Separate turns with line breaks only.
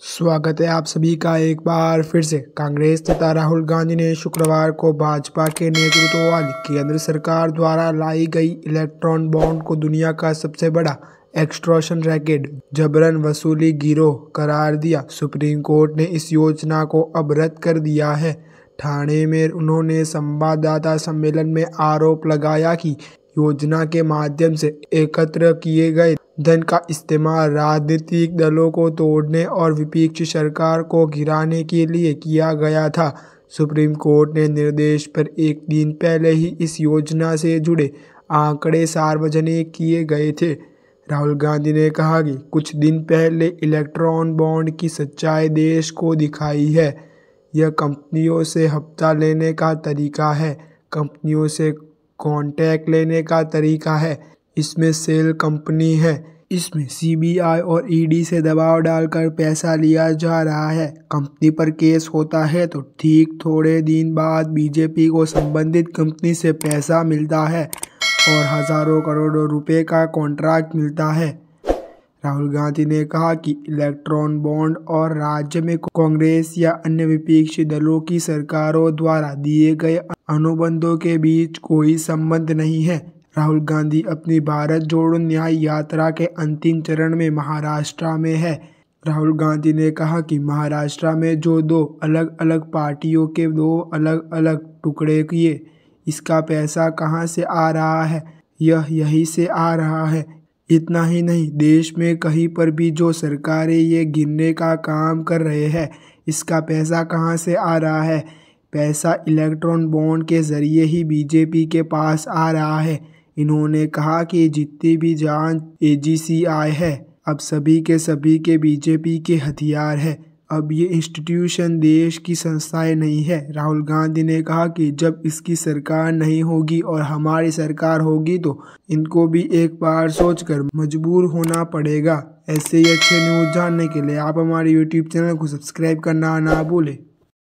स्वागत है आप सभी का एक बार फिर से। कांग्रेस नेता राहुल गांधी ने शुक्रवार को भाजपा के नेतृत्व वाली केंद्र सरकार द्वारा लाई गई इलेक्ट्रॉन बॉन्ड को दुनिया का सबसे बड़ा एक्सटॉर्शन रैकेट जबरन वसूली गिरोह करार दिया। सुप्रीम कोर्ट ने इस योजना को अब रद्द कर दिया है। ठाणे में उन्होंने संवाददाता सम्मेलन में आरोप लगाया कि योजना के माध्यम से एकत्र किए गए धन का इस्तेमाल राजनीतिक दलों को तोड़ने और विपक्षी सरकार को गिराने के लिए किया गया था। सुप्रीम कोर्ट ने निर्देश पर एक दिन पहले ही इस योजना से जुड़े आंकड़े सार्वजनिक किए गए थे। राहुल गांधी ने कहा कि कुछ दिन पहले इलेक्ट्रॉन बॉन्ड की सच्चाई देश को दिखाई है। यह कंपनियों से हफ्ता लेने का तरीका है, कंपनियों से कॉन्ट्रैक्ट लेने का तरीका है। इसमें सेल कंपनी है, इसमें सीबीआई और ईडी से दबाव डालकर पैसा लिया जा रहा है। कंपनी पर केस होता है तो ठीक थोड़े दिन बाद बीजेपी को संबंधित कंपनी से पैसा मिलता है और हजारों करोड़ों रुपए का कॉन्ट्रैक्ट मिलता है। राहुल गांधी ने कहा कि इलेक्ट्रॉन बॉन्ड और राज्य में कांग्रेस या अन्य विपक्षी दलों की सरकारों द्वारा दिए गए अनुबंधों के बीच कोई संबंध नहीं है। राहुल गांधी अपनी भारत जोड़ो न्याय यात्रा के अंतिम चरण में महाराष्ट्र में है। राहुल गांधी ने कहा कि महाराष्ट्र में जो दो अलग अलग पार्टियों के दो अलग अलग टुकड़े किए, इसका पैसा कहाँ से आ रहा है? यह यहीं से आ रहा है। इतना ही नहीं, देश में कहीं पर भी जो सरकारें ये गिनने का काम कर रहे हैं, इसका पैसा कहाँ से आ रहा है? पैसा इलेक्ट्रॉन बॉन्ड के जरिए ही बीजेपी के पास आ रहा है। इन्होंने कहा कि जितनी भी जांच एजेंसी है, अब सभी के बीजेपी के हथियार है। अब ये इंस्टीट्यूशन देश की संस्थाएं नहीं है। राहुल गांधी ने कहा कि जब इसकी सरकार नहीं होगी और हमारी सरकार होगी तो इनको भी एक बार सोचकर मजबूर होना पड़ेगा। ऐसे ही अच्छे न्यूज़ जानने के लिए आप हमारे YouTube चैनल को सब्सक्राइब करना ना भूलें।